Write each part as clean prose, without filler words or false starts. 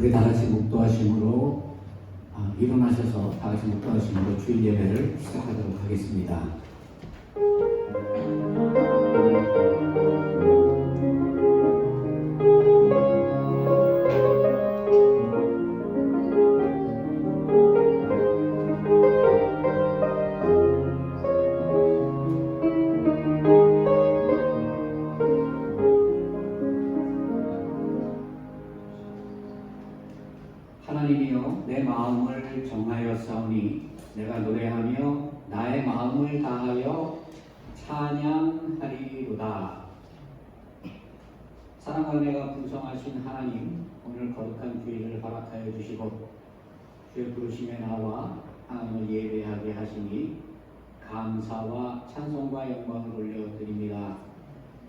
우리 다 같이 묵도하심으로 일어나셔서 다 같이 묵도하심으로 주일 예배를 시작하도록 하겠습니다. 하나님이여, 내 마음을 정하였사오니 내가 노래하며 나의 마음을 다하여 찬양하리로다. 사랑과 은혜가 풍성하신 하나님, 오늘 거룩한 주일을 허락하여 주시고 주의 부르심에 나와 하나님을 예배하게 하시니 감사와 찬송과 영광을 올려드립니다.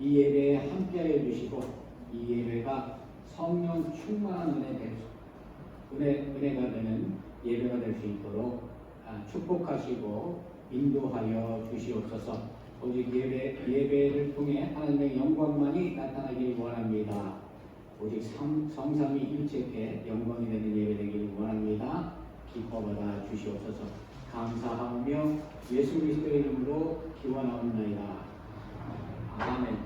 이 예배에 함께하여 주시고 이 예배가 성령 충만한 은혜가 되는 예배가 될 수 있도록 축복하시고 인도하여 주시옵소서. 오직 예배를 통해 하나님의 영광만이 나타나길 원합니다. 오직 성삼위 일체께 영광이 되는 예배 되길 원합니다. 기뻐받아 주시옵소서. 감사하며 예수 그리스도의 이름으로 기원하옵나이다. 아멘.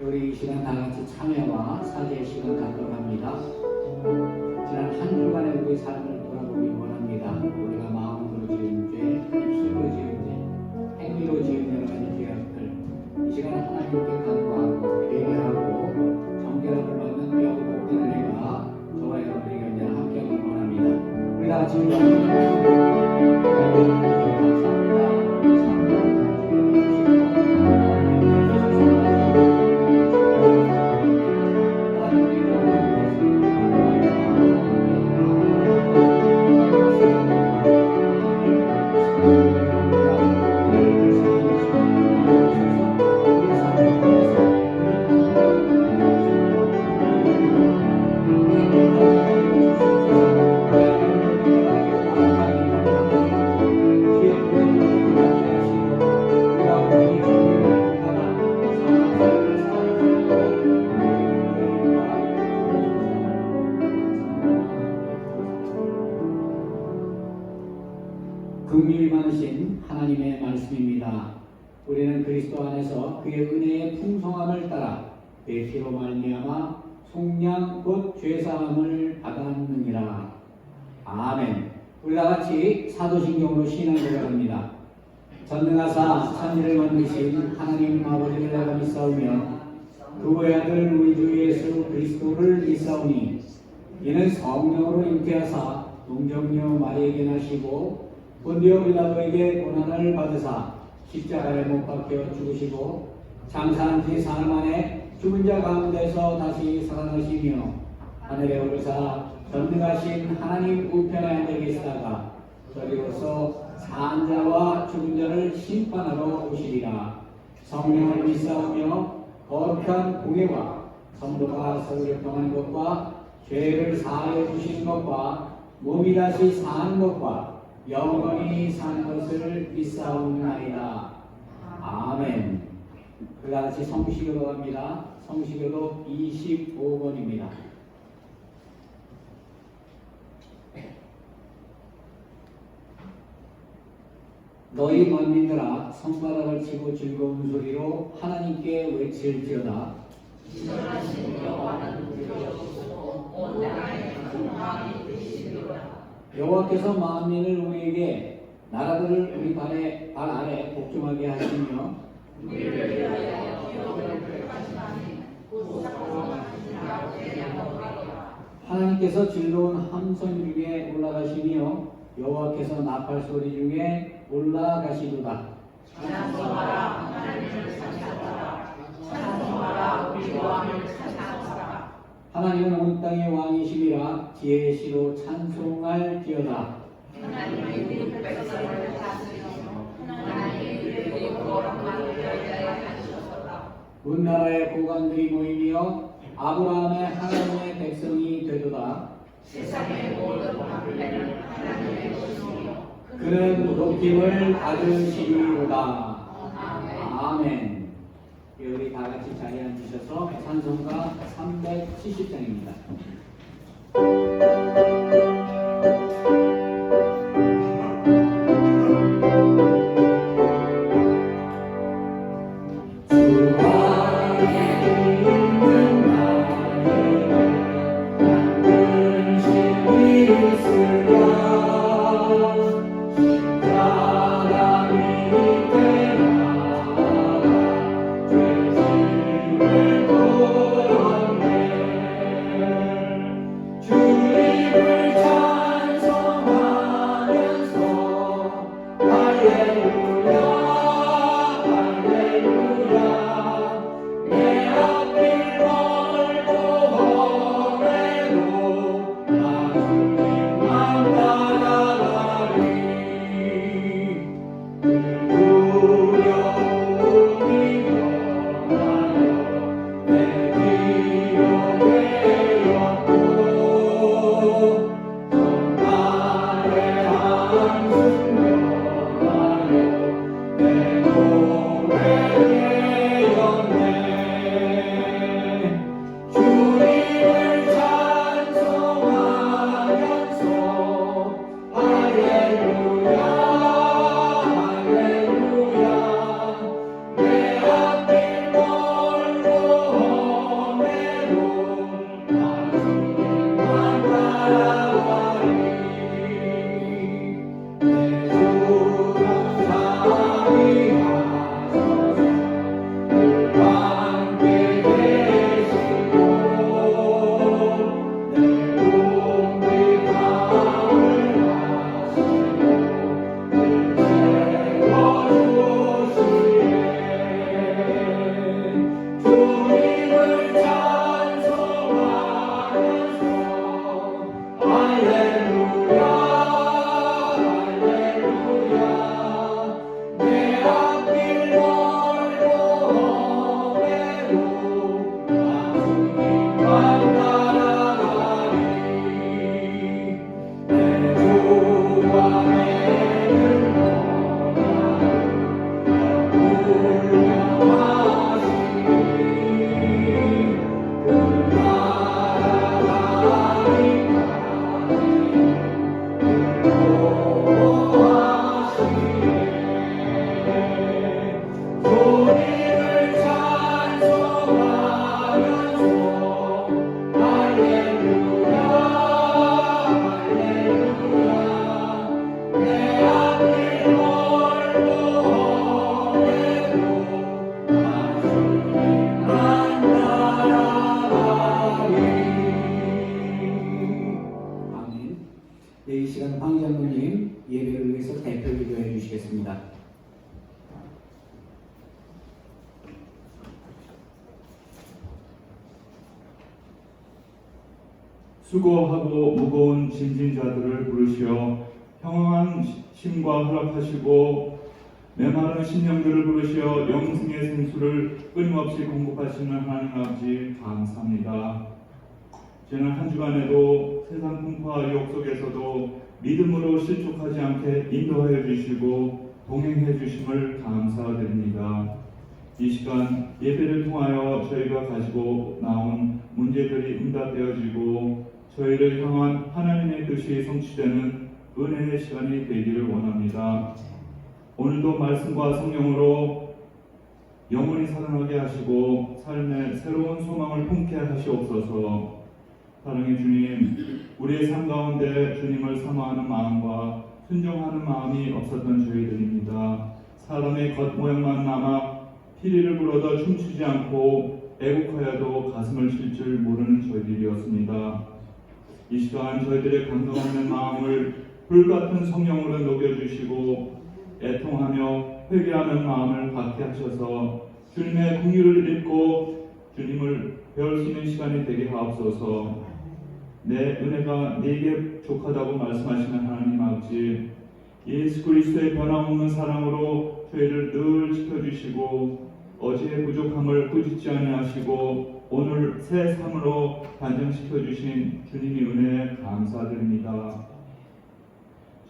우리 이 시간 다 같이 참회와 사죄의 시간 갖도록 합니다. 지난 한 주간의 우리의 삶을 돌아보기 원합니다. 우리가 마음으로 지은 죄, 입술로 지은 죄, 행위로 지은 여러 가지 죄악들, 이 시간 하나님께 간구하고 회개하고 정결함을 받는 귀하고 복된 은혜가 저와 여러분에게 언제나 함께하기 원합니다. 우리 다 같이 긍휼이 많으신 하나님의 말씀입니다. 우리는 그리스도 안에서 그의 은혜의 풍성함을 따라 그의 피로 말미암아 속량 곧 죄사함을 받았느니라. 아멘. 우리 다같이 사도신경으로 신앙을 고백합니다. 전능하사 천지를 만드신 하나님 아버지를 내가 믿사오며 그의 아들 우리 주 예수 그리스도를 믿사오니 이는 성령으로 잉태하사 동정녀 마리에게 나시고 본디오 빌라도에게 고난을 받으사 십자가에 못 박혀 죽으시고 장사한 지 사흘 만에 죽은 자 가운데서 다시 살아나시며 하늘에 오르사 전능하신 하나님 우편에 앉아 계시다가 저리로서 산 자와 죽은 자를 심판하러 오시리라. 성령을 믿사오며 거룩한 공예와 성도가 서로 평하는 것과 죄를 사하여 주시는 것과 몸이 다시 사는 것과 영원히 사는 것을 믿사옵나이다. 아멘. 그와 같이 성시교도 갑니다. 성시교도 25번입니다. 너희 만민들아 손바닥을 치고 즐거운 소리로 하나님께 외칠지어다. 지존하신 여호와는 우리를 여기시고 온 땅에 큰 왕이 되시리로다. 여호와께서 만민을 우리에게 나라들을 우리 발 아래 복종하게 하시며 우리를 위하여 기업을 펼하시나니 구속하시니라 대양하리라. 하나님께서 즐거운 함성 중에 올라가시며 여호와께서 나팔 소리 중에 올라가시도다. 찬송하라 하나님을 찬송하라. 찬송하라 우리 왕을 찬송하라. 하나님은 온 땅의 왕이심이라 지혜의 시로 찬송할지어다. 하나님의 그 백성을 다스리시고 하나님의 이름이 거룩한 여자에 하시소서. 온 나라의 고관들이 모이며 아브라함의 하나님의 백성이 되도다. 세상의 모든 왕들은 하나님의 것이며 그는 높임을 받으시리로다. 아멘. 우리 다 같이 자리에 앉으셔서 찬송가 370장입니다. 네, 이 시간 황 장로님 예배를 위해서 대표 기도해 주시겠습니다. 수고하고 무거운 짐진 자들을 부르시어 평안한 심과 허락하시고 메마른 심령들을 부르시어 영생의 생수를 끊임없이 공급하시는 하나님 아버지 감사합니다. 지난 한 주간에도 세상 풍파와 유혹 속에서도 믿음으로 실족하지 않게 인도하여 주시고 동행해 주심을 감사드립니다. 이 시간 예배를 통하여 저희가 가지고 나온 문제들이 응답되어지고 저희를 향한 하나님의 뜻이 성취되는 은혜의 시간이 되기를 원합니다. 오늘도 말씀과 성령으로 영원히 살아나게 하시고 삶의 새로운 소망을 품게 하시옵소서. 사랑의 주님, 우리의 삶 가운데 주님을 사모하는 마음과 순종하는 마음이 없었던 저희들입니다. 사람의 겉모양만 남아 피리를 불어도 춤추지 않고 애국하여도 가슴을 칠 줄 모르는 저희들이었습니다. 이 시간 저희들의 감동 없는 마음을 불같은 성령으로 녹여주시고 애통하며 회개하는 마음을 갖게 하셔서 주님의 긍휼을 읽고 주님을 배울 수 있는 시간이 되게 하옵소서. 내 은혜가 네게 족하다고 말씀하시는 하나님 아버지, 예수 그리스도의 변함없는 사랑으로 저희를 늘 지켜주시고 어제의 부족함을 꾸짖지 아니하시고 오늘 새 삶으로 단장시켜 주신 주님의 은혜에 감사드립니다.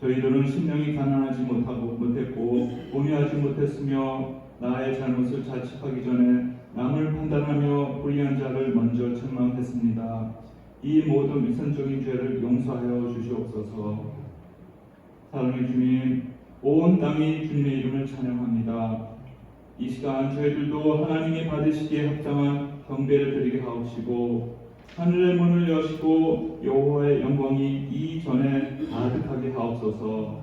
저희들은 심령이 가난하지 못했고 공유하지 못했으며 나의 잘못을 자책하기 전에 남을 판단하며 불의한 자를 먼저 책망했습니다. 이 모든 위선적인 죄를 용서하여 주시옵소서. 사랑의 주님, 온 땅이 주님의 이름을 찬양합니다. 이 시간 저희들도 하나님이 받으시기에 합당한 경배를 드리게 하옵시고 하늘의 문을 여시고 여호와의 영광이 이전에 가득하게 하옵소서.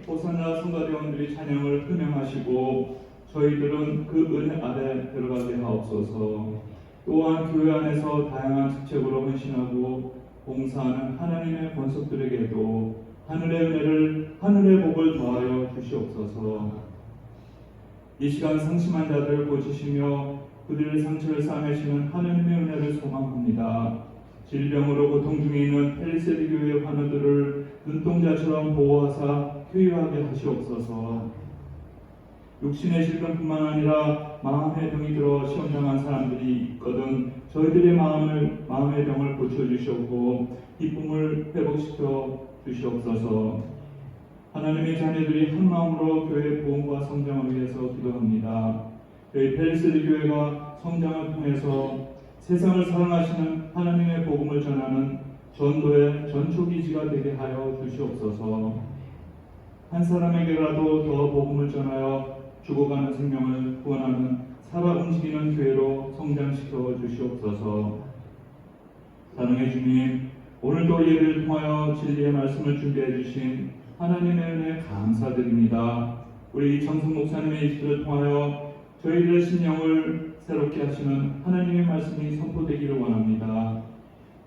호산나 성가대원들이 찬양을 흠명하시고 저희들은 그 은혜 아래 들어가게 하옵소서. 또한 교회 안에서 다양한 직책으로 헌신하고 봉사하는 하나님의 권속들에게도 하늘의 은혜를, 하늘의 복을 더하여 주시옵소서. 이 시간 상심한 자들을 고치시며 그들의 상처를 싸매시는 하나님의 은혜를 소망합니다. 질병으로 고통 중에 있는 펠리세드 교회의 환우들을 눈동자처럼 보호하사 쾌유하게 하시옵소서. 육신의 질병뿐만 아니라 마음의 병이 들어 시험당한 사람들이 있거든 저희들의 마음의 병을 고쳐주시옵고 기쁨을 회복시켜 주시옵소서. 하나님의 자녀들이 한 마음으로 교회의 부흥과 성장을 위해서 기도합니다. 저희 펠리세드 교회가 성장을 통해서 세상을 사랑하시는 하나님의 복음을 전하는 전도의 전초기지가 되게 하여 주시옵소서. 한 사람에게라도 더 복음을 전하여 죽어가는 생명을 구원하는 살아 움직이는 교회로 성장시켜 주시옵소서. 사랑의 주님, 오늘도 예배를 통하여 진리의 말씀을 준비해 주신 하나님의 은혜 감사드립니다. 우리 정승 목사님의 입술을 통하여 저희들의 심령을 새롭게 하시는 하나님의 말씀이 선포되기를 원합니다.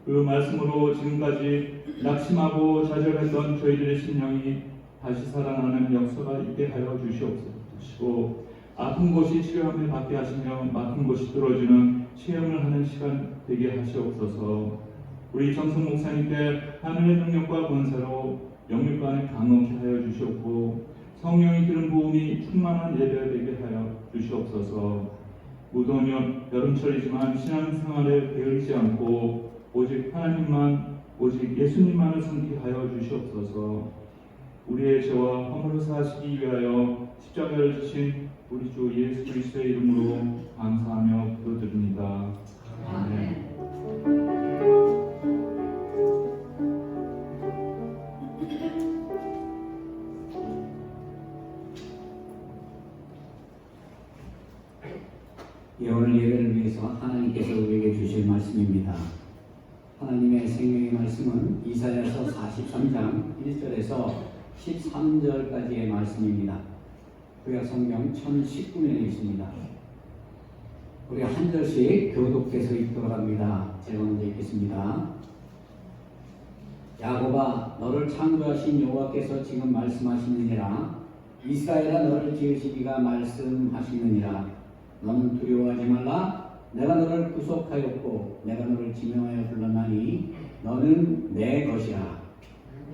그 말씀으로 지금까지 낙심하고 좌절했던 저희들의 심령이 다시 살아나는 역사가 있게 하여 주시옵시고 아픈 곳이 치료함을 받게 하시며 막힌 곳이 뚫어지는 체험을 하는 시간 되게 하시옵소서. 우리 정승 목사님께 하늘의 능력과 권세로 영육간에 강건케 하여 주시옵고 성령이 기름 부음이 충만한 예배가 되게 하여 주시옵소서. 무더운 여름철이지만 신앙생활에 게으르지 않고 오직 하나님만, 오직 예수님만을 섬기게 하여 주시옵소서. 우리의 죄와 허물을 사하시기 위하여 십자가를 지신 우리 주 예수 그리스도의 이름으로 감사하며 기도드립니다. 아멘. 오늘 예배를 위해서 하나님께서 우리에게 주실 말씀입니다. 하나님의 생명의 말씀은 이사야서 43장 1절에서 13절까지의 말씀입니다. 구약 성경 1019면에 있습니다. 우리 한 절씩 교독해서 읽도록 합니다. 제가 먼저 읽겠습니다. 야곱아 너를 창조하신 여호와께서 지금 말씀하시느니라. 이스라엘아 너를 지으시기가 말씀하시느니라. 너는 두려워하지 말라. 내가 너를 구속하였고 내가 너를 지명하여 불렀나니 너는 내 것이라.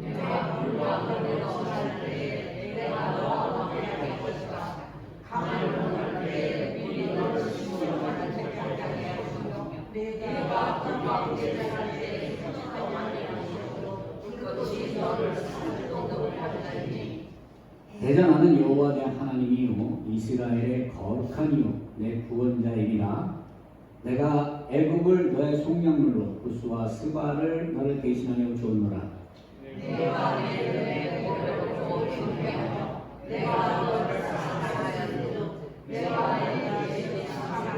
내가 불과 너를 너할 때에 내가 너와 함께할 것이다. 강을 건널 때에 물이 너를 심으려는 택하게 하였으며 내가 불과 제사할 때에 터져나가게 하시고 그것이 너를 산동을 하리니 대전하는 여호와 내 하나님이요 이스라엘의 거룩한 이요 내 구원자이니라. 내가 애굽을 너의 속량물로 구스와 스바를 너를 대신하여 주었노라. 내가 내 이름의 고백으로 경배하며 내가 너를 사랑하였으며 내가 내 이름의 사랑을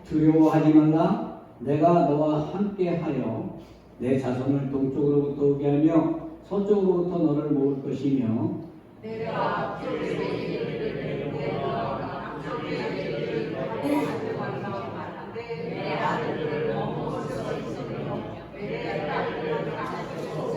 두려워하지 말라. 내가 너와 함께하여 내 자손을 동쪽으로부터 오게 하며 서쪽으로부터 너를 모을 것이며 내가 앞쪽의 길을 내가 앞쪽의 길을 내 아들을 머물러 있으며 내 딸을 가르쳐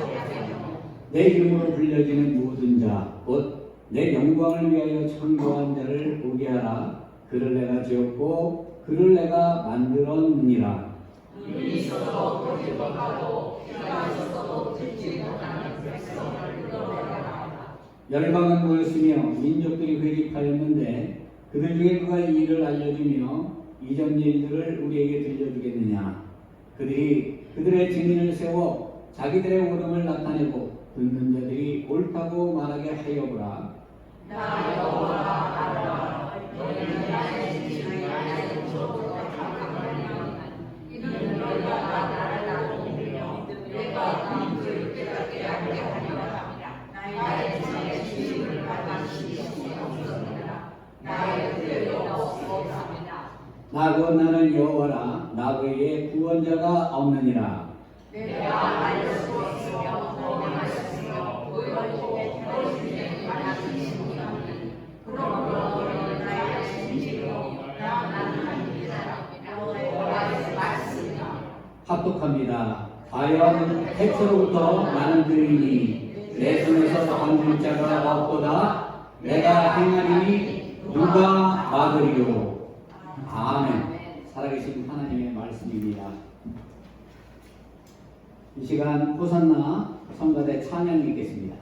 내 이름으로 불려지는 모든 자 곧 내 영광을 위하여 창조한 자를 오게 하라. 그를 내가 지었고 그를 내가 만들었느니라. 눈이 있어도 보지 못하고 귀가 있어도 듣지 못하는 백성을 끌어내라. 열방은 모였으며 민족들이 회립하였는데 그들 중에 그가 이 일을 알려주며 이전 일들을 우리에게 들려주겠느냐. 그들이 그들의 증인을 세워 자기들의 오름을 나타내고 듣는 자들이 옳다고 말하게 하여보라. 나 여호와가 알아. 너희는 나의 진리를 알고 감각하면 이는 너희가 나를 알고 내가 너희를 깨닫게 하려 함이라. 나의 진리를 받으시니 없었느니라. 나의 후회가 없었습니다. 나고 나는 여호와라. 나 외에 구원자가 없느니라. 내가 알려주었으며 범하였으며 보여주고 너희에게 하나님이시니 그러므로 너희는 나의 진리로 나는 하나님이라. 여호와의 말씀이라. 합독합니다. 과연 태초로부터 나는 그이니 내 손에서 건질 자가 없도다. 내가 행하리니 누가 막으리요. 아멘. 살아계신 하나님의 말씀입니다. 이 시간 호산나 성가대 찬양이 있겠습니다.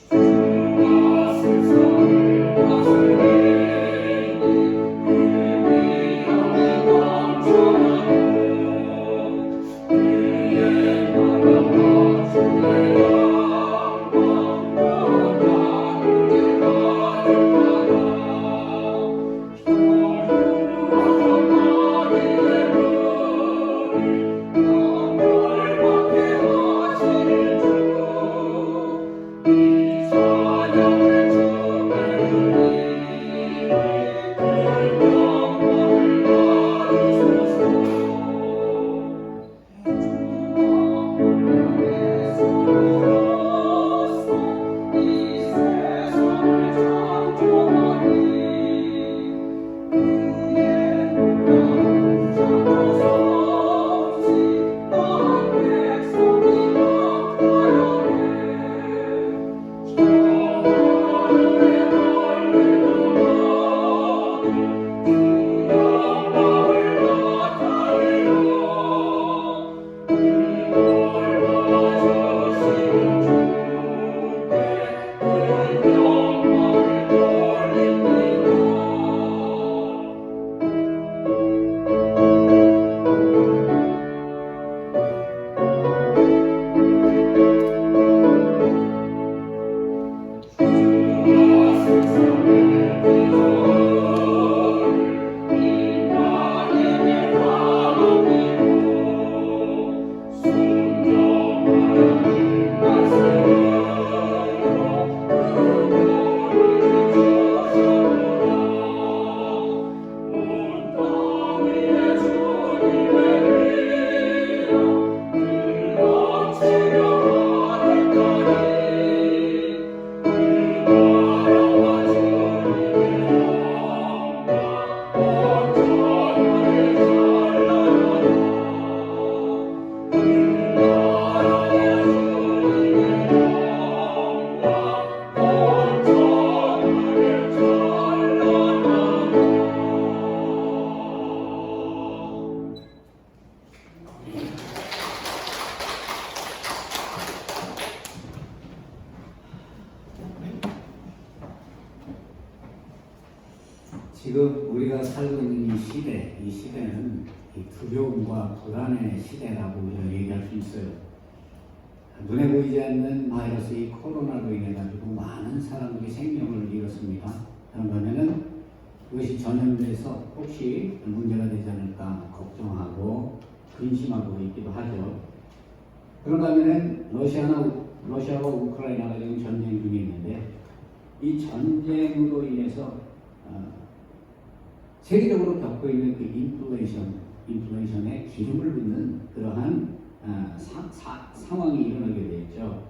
주와 세상을 지금 우리가 살고 있는 이 시대는 이 두려움과 불안의 시대라고 우리가 얘기할 수 있어요. 눈에 보이지 않는 바이러스 이 코로나로 인해 가지고 많은 사람들이 생명을 잃었습니다. 그러면은 그것이 전염돼서 혹시 문제가 되지 않을까 걱정하고 근심하고 있기도 하죠. 그런가 하면은 러시아와 우크라이나가 지금 전쟁 중에 있는데 이 전쟁으로 인해서 세계적으로 겪고 있는 그 인플레이션에 기름을 붓는 그러한 상황이 일어나게 되었죠.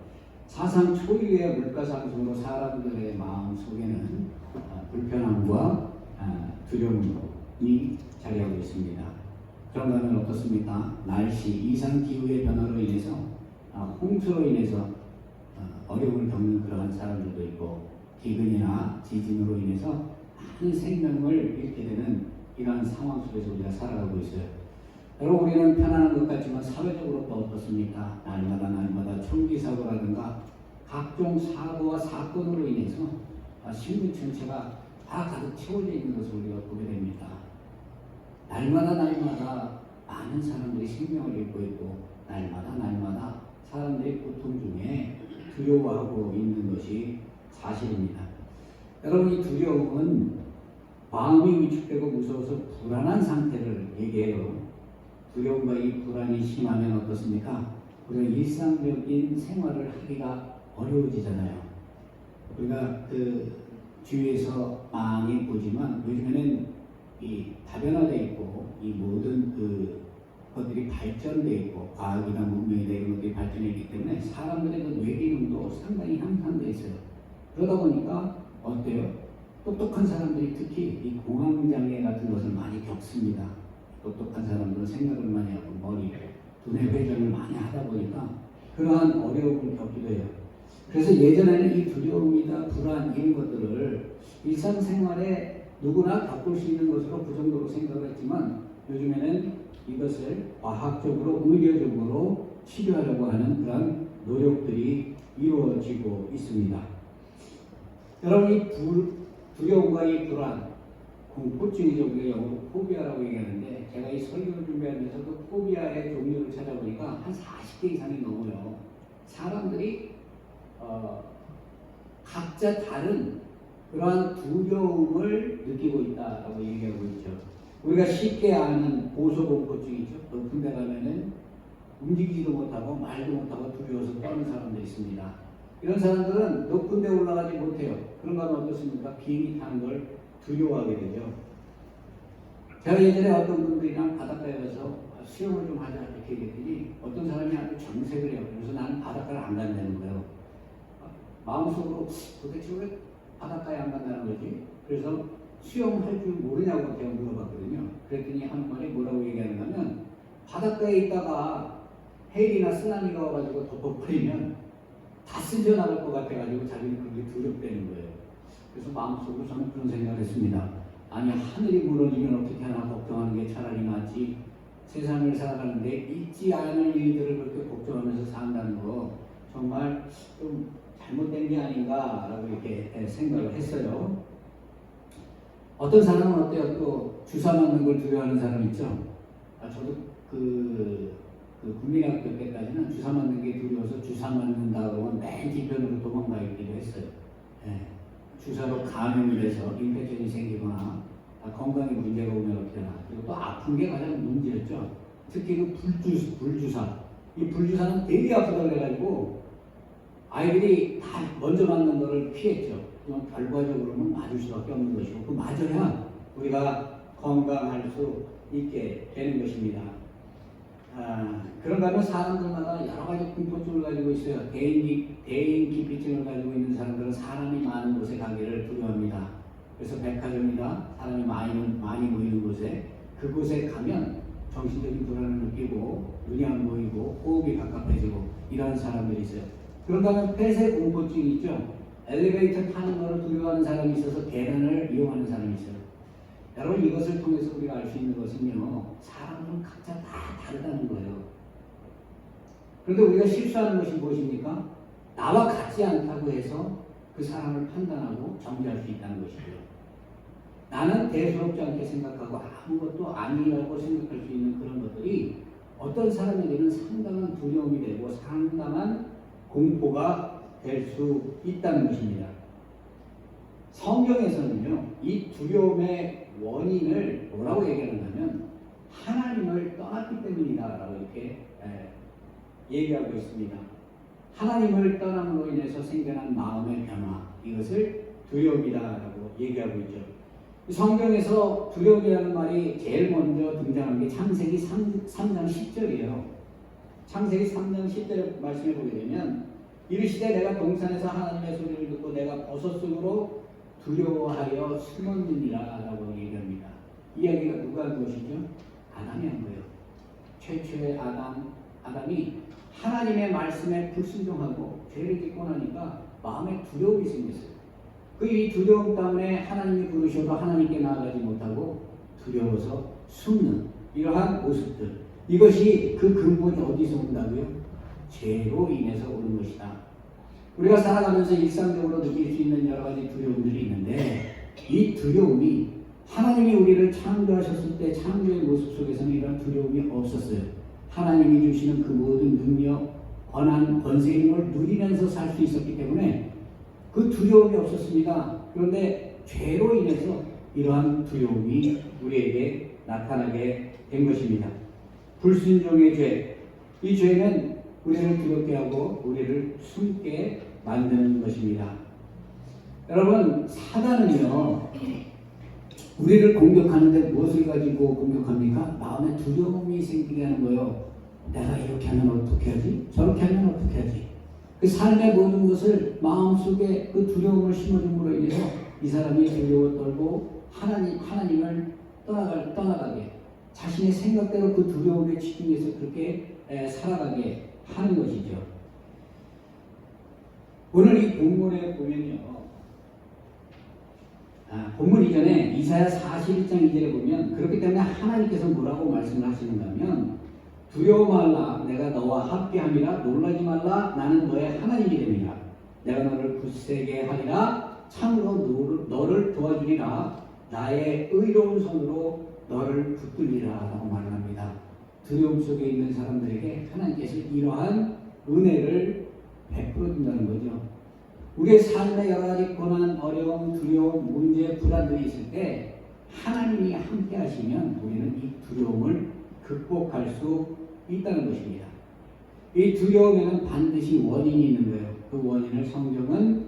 사상 초유의 물가 상승으로 사람들의 마음 속에는 불편함과 두려움이 자리하고 있습니다. 그런가 하면 어떻습니까? 날씨, 이상 기후의 변화로 인해서 홍수로 인해서 어려움을 겪는 그러한 사람들도 있고 기근이나 지진으로 인해서 많은 생명을 잃게 되는 이러한 상황 속에서 우리가 살아가고 있어요. 여러분 우리는 편안한 것 같지만 사회적으로 또 어떻습니까? 날마다 총기 사고라든가 각종 사고와 사건으로 인해서 신분 전체가 다 가득 채워져 있는 것을 우리가 보게 됩니다. 날마다 많은 사람들이 생명을 잃고 있고 날마다 사람들이 고통 중에 두려워하고 있는 것이 사실입니다. 여러분 이 두려움은 마음이 위축되고 무서워서 불안한 상태를 얘기해요. 두려움과 이 불안이 심하면 어떻습니까? 우리가 일상적인 생활을 하기가 어려워지잖아요. 우리가 그 주위에서 많이 보지만 요즘에는 이 다변화되어 있고 이 모든 그 것들이 발전되어 있고 과학이나 문명이나 이런 것들이 발전해 있기 때문에 사람들의 그 뇌기능도 상당히 향상되어 있어요. 그러다 보니까 어때요? 똑똑한 사람들이 특히 이 공황장애 같은 것을 많이 겪습니다. 똑똑한 사람들은 생각을 많이 하고 머리, 두뇌 회전을 많이 하다 보니까 그러한 어려움을 겪기도 해요. 그래서 예전에는 이 두려움이나 불안 이런 것들을 일상생활에 누구나 겪을 수 있는 것으로 그 정도로 생각을 했지만 요즘에는 이것을 과학적으로 의료적으로 치료하려고 하는 그런 노력들이 이루어지고 있습니다. 여러분 이 두려움과 이 불안, 공포증이죠. 우리가 영어로 포비아라고 얘기하는데 제가 이 설교를 준비하면서 그 포비아의 종류를 찾아보니까 한 40개 이상이 넘어요. 사람들이 각자 다른 그러한 두려움을 느끼고 있다라고 얘기하고 있죠. 우리가 쉽게 아는 고소공포증이죠. 높은 데 가면은 움직이지도 못하고 말도 못하고 두려워서 떠는 사람들이 있습니다. 이런 사람들은 높은 데 올라가지 못해요. 그런 건 어떻습니까? 비행기 타는 걸 두려워하게 되죠. 제가 예전에 어떤 분들이랑 바닷가에 가서 수영을 좀 하자 이렇게 얘기했더니 어떤 사람이 아주 정색을 해요. 그래서 나는 바닷가를 안 간다는 거예요. 마음속으로 도대체 왜 바닷가에 안 간다는 거지? 그래서 수영할 줄 모르냐고 제가 물어봤거든요. 그랬더니 한 말이 뭐라고 얘기하는가 하면 바닷가에 있다가 해일이나 쓰나미가 와가지고 덮어버리면 다 쓸려 나갈 것 같아가지고 자기는 그게 두렵다는 거예요. 그래서 마음속으로 저는 그런 생각을 했습니다. 아니 하늘이 무너지면 어떻게 하나 걱정하는 게 차라리 낫지. 세상을 살아가는데 있지 않을 일들을 그렇게 걱정하면서 산다는 거 정말 좀 잘못된 게 아닌가라고 이렇게 생각을 했어요. 어떤 사람은 어때요? 또 주사 맞는 걸 두려워하는 사람 있죠? 저도 그 국민학교 때까지는 주사 맞는 게 두려워서 주사 맞는다고 맨 뒤편으로 도망가 있기도 했어요. 주사로 감염이 돼서 인펙션이 생기거나 건강에 문제가 오면 어떻게 하나. 그리고 또 아픈 게 가장 문제였죠. 특히 그 불주사. 이 불주사는 되게 아프다고 해가지고 아이들이 다 먼저 맞는 거를 피했죠. 그럼 결과적으로는 맞을 수밖에 없는 것이고 그 맞아야 우리가 건강할 수 있게 되는 것입니다. 그런가 하면 사람들마다 여러 가지 공포증을 가지고 있어요. 대인기피증을 가지고 있는 사람들은 사람이 많은 곳에 가기를 두려워합니다. 그래서 백화점이나 사람이 많이 모이는 곳에 그곳에 가면 정신적인 불안을 느끼고 눈이 안 보이고 호흡이 갑갑해지고 이런 사람들이 있어요. 그런가 하면 폐쇄 공포증이 있죠. 엘리베이터 타는 것을 두려워하는 사람이 있어서 계단을 이용하는 사람이 있어요. 여러분 이것을 통해서 우리가 알 수 있는 것은요. 사람은 각자 다 다르다는 거예요. 그런데 우리가 실수하는 것이 무엇입니까? 나와 같지 않다고 해서 그 사람을 판단하고 정죄할 수 있다는 것이죠. 나는 대수롭지 않게 생각하고 아무것도 아니라고 생각할 수 있는 그런 것들이 어떤 사람에게는 상당한 두려움이 되고 상당한 공포가 될 수 있다는 것입니다. 성경에서는요, 이 두려움의 원인을 뭐라고 얘기하냐면 하나님을 떠났기 때문이다라고 이렇게 얘기하고 있습니다. 하나님을 떠남으로 인해서 생겨난 마음의 변화, 이것을 두려움이다라고 얘기하고 있죠. 성경에서 두려움이라는 말이 제일 먼저 등장한 게 창세기 3장 10절이에요. 창세기 3장 10절을 말씀해 보게 되면 이르시되 내가 동산에서 하나님의 소리를 듣고 내가 버섯 속으로 두려워하여 숨었느니라 라고 얘기합니다. 이야기가 누가 한 것이죠? 아담이 한 거예요. 최초의 아담이 하나님의 말씀에 불순종하고 죄를 짓고 나니까 마음에 두려움이 생겼어요. 이 두려움 때문에 하나님이 부르셔도 하나님께 나아가지 못하고 두려워서 숨는 이러한 모습들, 이것이 그 근본이 어디서 온다고요? 죄로 인해서 오는 것이다. 우리가 살아가면서 일상적으로 느낄 수 있는 여러 가지 두려움들이 있는데 이 두려움이 하나님이 우리를 창조하셨을 때 창조의 모습 속에서는 이런 두려움이 없었어요. 하나님이 주시는 그 모든 능력, 권한, 권세 이런 걸 누리면서 살 수 있었기 때문에 그 두려움이 없었습니다. 그런데 죄로 인해서 이러한 두려움이 우리에게 나타나게 된 것입니다. 불순종의 죄, 이 죄는 우리를 두렵게 하고 우리를 숨게 만드는 것입니다. 여러분, 사단은요 우리를 공격하는데 무엇을 가지고 공격합니까? 마음에 두려움이 생기게 하는 거예요. 내가 이렇게 하면 어떻게 하지? 저렇게 하면 어떻게 하지? 그 삶의 모든 것을 마음속에 그 두려움을 심어줌으로 인해서 이 사람이 두려워 떨고 하나님을 떠나가게, 자신의 생각대로 그 두려움에 집중해서 그렇게 살아가게 하는 것이죠. 오늘 이 본문에 보면요, 본문 이전에 이사야 41장 2절에 보면 그렇기 때문에 하나님께서 뭐라고 말씀을 하시는가 하면 두려워 말라 내가 너와 함께함이라 놀라지 말라 나는 너의 하나님이 됨이라 내가 너를 굳세게 하리라 참으로 너를 도와주리라 나의 의로운 손으로 너를 붙들리라 라고 말을 합니다. 두려움 속에 있는 사람들에게 하나님께서 이러한 은혜를 베풀어 준다는 거죠. 우리의 삶에 여러 가지 고난, 어려움, 두려움, 문제, 불안들이 있을 때 하나님이 함께 하시면 우리는 이 두려움을 극복할 수 있다는 것입니다. 이 두려움에는 반드시 원인이 있는 거예요. 그 원인을 성경은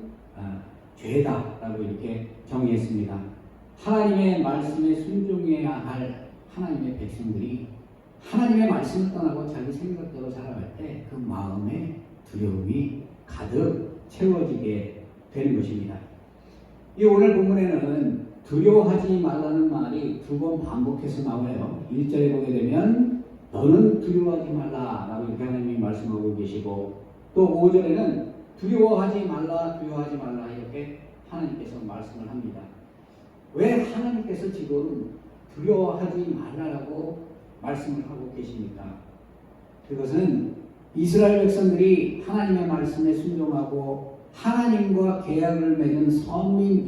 죄다라고 이렇게 정의했습니다. 하나님의 말씀에 순종해야 할 하나님의 백성들이 하나님의 말씀을 떠나고 자기 생각대로 살아갈 때 그 마음에 두려움이 가득 채워지게 되는 것입니다. 이 오늘 본문에는 두려워하지 말라는 말이 두 번 반복해서 나와요. 1절에 보게 되면 너는 두려워하지 말라 라고 이렇게 하나님이 말씀하고 계시고 또 5절에는 두려워하지 말라 이렇게 하나님께서 말씀을 합니다. 왜 하나님께서 지금 두려워하지 말라라고 말씀을 하고 계십니까? 그것은 이스라엘 백성들이 하나님의 말씀에 순종하고 하나님과 계약을 맺은 선민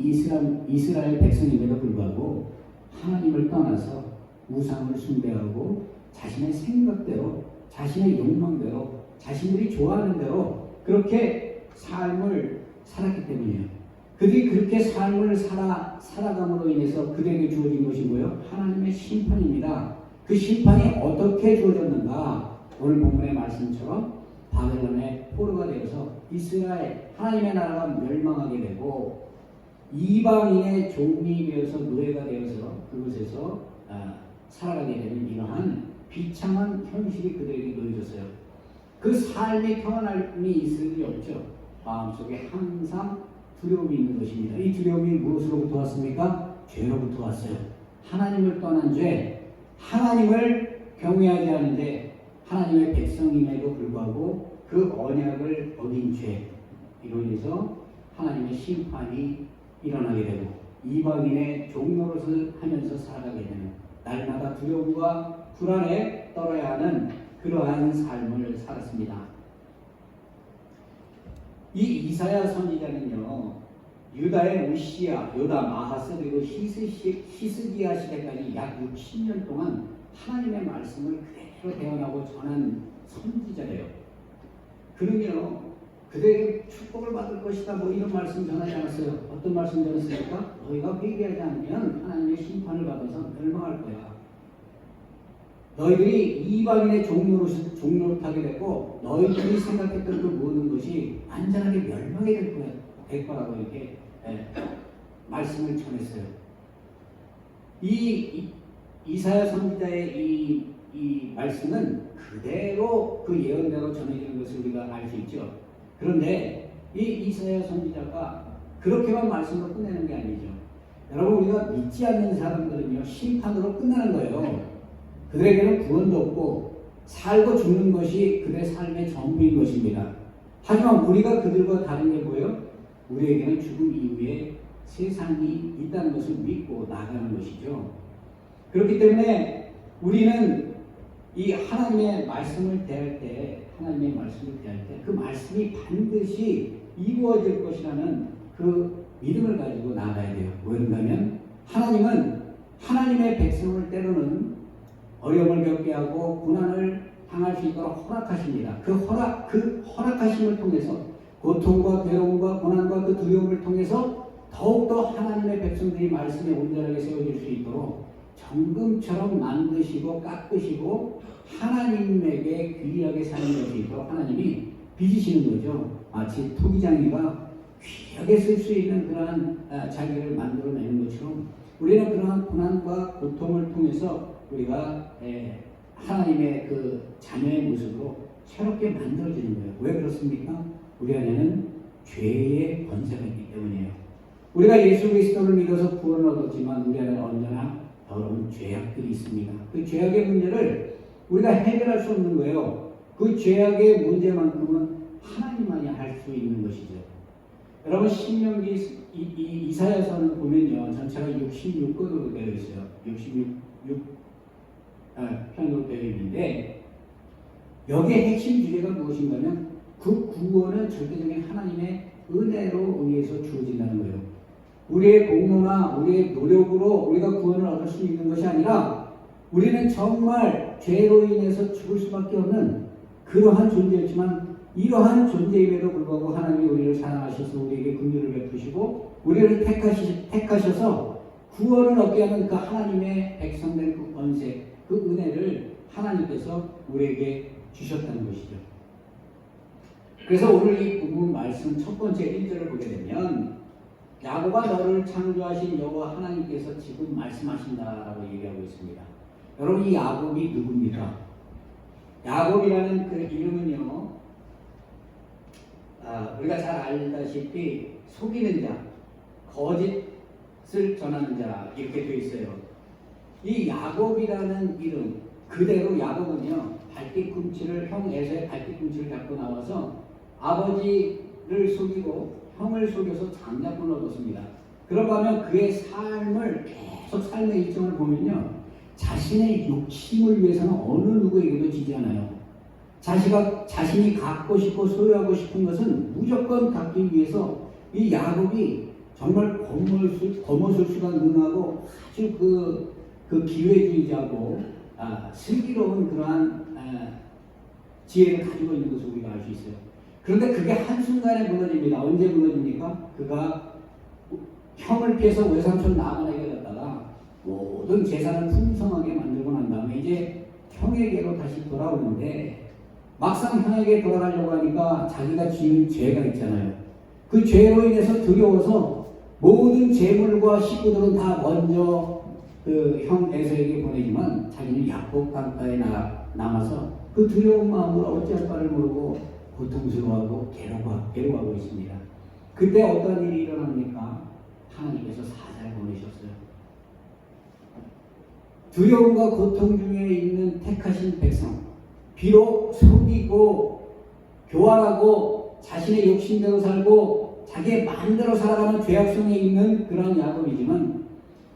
이스라엘 백성임에도 불구하고 하나님을 떠나서 우상을 숭배하고 자신의 생각대로 자신의 욕망대로 자신들이 좋아하는 대로 그렇게 삶을 살았기 때문이에요. 그들이 그렇게 삶을 살아감으로 인해서 그들에게 주어진 것이 뭐예요? 하나님의 심판입니다. 그 심판이 어떻게 주어졌는가? 오늘 본문의 말씀처럼 바벨론의 포로가 되어서 이스라엘 하나님의 나라가 멸망하게 되고 이방인의 종이 되어서 노예가 되어서 그곳에서 살아가게 되는 이러한 비참한 현실이 그들에게 놓여졌어요. 그 삶의 평안함이 있을 리 없죠. 마음속에 항상 두려움이 있는 것입니다. 이 두려움이 무엇으로부터 왔습니까? 죄로부터 왔어요. 하나님을 떠난 죄, 하나님을 경외하지 않는데 하나님의 백성임에도 불구하고 그 언약을 어긴 죄, 이로 인해서 하나님의 심판이 일어나게 되고 이방인의 종노릇을 하면서 살아가게 되는 날마다 두려움과 불안에 떨어야 하는 그러한 삶을 살았습니다. 이 이사야 선지자는요, 유다의 우시야, 요담, 아하스 그리고 히스기야 시대까지 약 60년 동안 하나님의 말씀을 그대로 대언하고 전한 선지자래요. 그러면 그들에게 축복을 받을 것이다 뭐 이런 말씀 전하지 않았어요. 어떤 말씀 전했습니까? 너희가 회개하지 않으면 하나님의 심판을 받아서 멸망할 거야. 너희들이 이방인의 종로를 타게 되고 너희들이 생각했던 그 모든 것이 완전하게 멸망이 될 거라고 이렇게 말씀을 전했어요. 이사야 선지자의 이 말씀은 그대로 그 예언대로 전해지는 것을 우리가 알 수 있죠. 그런데 이 이사야 선지자가 그렇게만 말씀으로 끝내는 게 아니죠. 여러분, 우리가 믿지 않는 사람들은요, 심판으로 끝나는 거예요. 그들에게는 구원도 없고 살고 죽는 것이 그들의 삶의 전부인 것입니다. 하지만 우리가 그들과 다른 게 뭐예요? 우리에게는 죽음 이후에 세상이 있다는 것을 믿고 나가는 것이죠. 그렇기 때문에 우리는 이 하나님의 말씀을 대할 때 그 말씀이 반드시 이루어질 것이라는 그 믿음을 가지고 나가야 돼요. 왜 그러냐면 하나님은 하나님의 백성을 때로는 어려움을 겪게 하고 고난을 당할 수 있도록 허락하십니다. 그 허락하심을 통해서 고통과 괴로움과 고난과 그 두려움을 통해서 더욱더 하나님의 백성들이 말씀에 온전하게 세워질 수 있도록 정금처럼 만드시고 깎으시고 하나님에게 귀하게 사는 것이 있도록 하나님이 빚으시는 거죠. 마치 토기장이가 귀하게 쓸 수 있는 그러한 자기를 만들어내는 것처럼 우리는 그러한 고난과 고통을 통해서 우리가 하나님의 그 자녀의 모습으로 새롭게 만들어지는 거예요. 왜 그렇습니까? 우리 안에는 죄의 권세가 있기 때문이에요. 우리가 예수 그리스도를 믿어서 구원을 얻었지만 우리 안에는 언제나 더러운 죄악들이 있습니다. 그 죄악의 문제를 우리가 해결할 수 없는 거예요. 그 죄악의 문제만큼은 하나님만이 할 수 있는 것이죠. 여러분, 신명기 이사야서를 보면요, 전체가 66권으로 되어 있어요. 66편으로 되어 있는데 여기에 핵심 주제가 무엇인가면 그 구원은 절대적인 하나님의 은혜로 의해서 주어진다는 거예요. 우리의 공로나 우리의 노력으로 우리가 구원을 얻을 수 있는 것이 아니라 우리는 정말 죄로 인해서 죽을 수밖에 없는 그러한 존재였지만 이러한 존재임에도 불구하고 하나님이 우리를 사랑하셔서 우리에게 긍휼을 베푸시고 우리를 택하셔서 구원을 얻게 하는 그 하나님의 백성된 그 권세, 그 은혜를 하나님께서 우리에게 주셨다는 것이죠. 그래서 오늘 이 본문 말씀 첫 번째 1절을 보게 되면 야곱아 너를 창조하신 여호와 하나님께서 지금 말씀하신다라고 얘기하고 있습니다. 여러분, 이 야곱이 누굽니까? 야곱이라는 그 이름은요, 우리가 잘 알다시피 속이는 자, 거짓을 전하는 자 이렇게 되어 있어요. 이 야곱이라는 이름 그대로 야곱은요, 발뒤꿈치를 형 에서의 발뒤꿈치를 잡고 나와서 아버지를 속이고 형을 속여서 장자권을 얻었습니다. 그러고 하면 그의 삶을 계속 삶의 일정을 보면요, 자신의 욕심을 위해서는 어느 누구에게도 지지 않아요. 자신이 갖고 싶고 소유하고 싶은 것은 무조건 갖기 위해서 이 야곱이 정말 거머술수가 능하고 아주 그 기회주의자고 슬기로운 그러한 지혜를 가지고 있는 것을 우리가 알 수 있어요. 그런데 그게 한순간에 무너집니다. 언제 무너집니까? 그가 형을 피해서 외삼촌 나만에게 갔다가 모든 재산을 풍성하게 만들고 난 다음에 이제 형에게로 다시 돌아오는데 막상 형에게 돌아가려고 하니까 자기가 지은 죄가 있잖아요. 그 죄로 인해서 두려워서 모든 재물과 식구들은 다 먼저 그 형 에서에게 보내지만 자기는 야곱 강가에 남아서 그 두려운 마음으로 어찌할 바를 모르고 고통스러워하고 괴로워하고 있습니다. 그때 어떤 일이 일어납니까? 하나님께서 사자를 보내셨어요. 두려움과 고통 중에 있는 택하신 백성, 비록 속이고 교활하고 자신의 욕심대로 살고 자기의 마음대로 살아가는 죄악성에 있는 그런 야곱이지만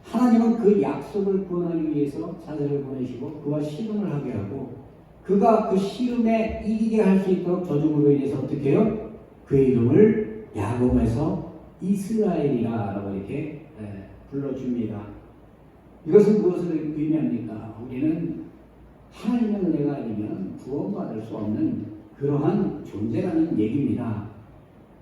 하나님은 그 약속을 구원하기 위해서 사자를 보내시고 그와 씨름을 하게 하고 그가 그 씨름에 이기게 할 수 있도록 저주로 인해서 어떻게 해요? 그의 이름을 야곱에서 이스라엘이라고 이렇게 불러줍니다. 이것은 무엇을 의미합니까? 우리는 하나님의 은혜가 아니면 구원받을 수 없는 그러한 존재라는 얘기입니다.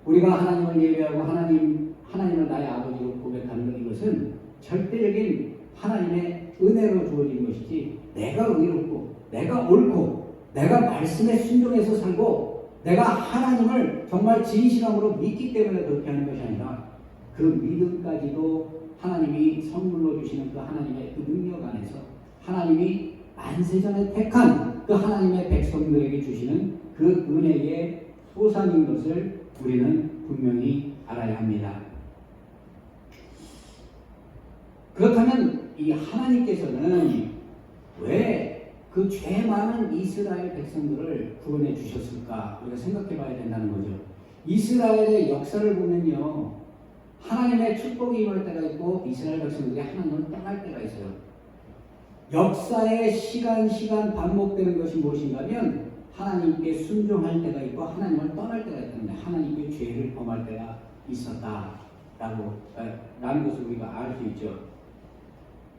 우리가 하나님을 예배하고 하나님을 나의 아버지로 고백하는 것, 이것은 절대적인 하나님의 은혜로 주어진 것이지, 내가 의롭고 내가 옳고 내가 말씀에 순종해서 살고 내가 하나님을 정말 진실함으로 믿기 때문에 그렇게 하는 것이 아니라, 그 믿음까지도 하나님이 선물로 주시는 그 하나님의 그 능력 안에서 하나님이 만세전에 택한 그 하나님의 백성들에게 주시는 그 은혜의 소산인 것을 우리는 분명히 알아야 합니다. 그렇다면 이 하나님께서는 왜 그 죄 많은 이스라엘 백성들을 구원해 주셨을까? 우리가 생각해 봐야 된다는 거죠. 이스라엘의 역사를 보면요, 하나님의 축복이 임할 때가 있고 이스라엘 백성들이 하나님을 떠날 때가 있어요. 역사의 시간 반복되는 것이 무엇인가 하면 하나님께 순종할 때가 있고 하나님을 떠날 때가 있는데, 하나님께 죄를 범할 때가 있었다라는 것을 우리가 알 수 있죠.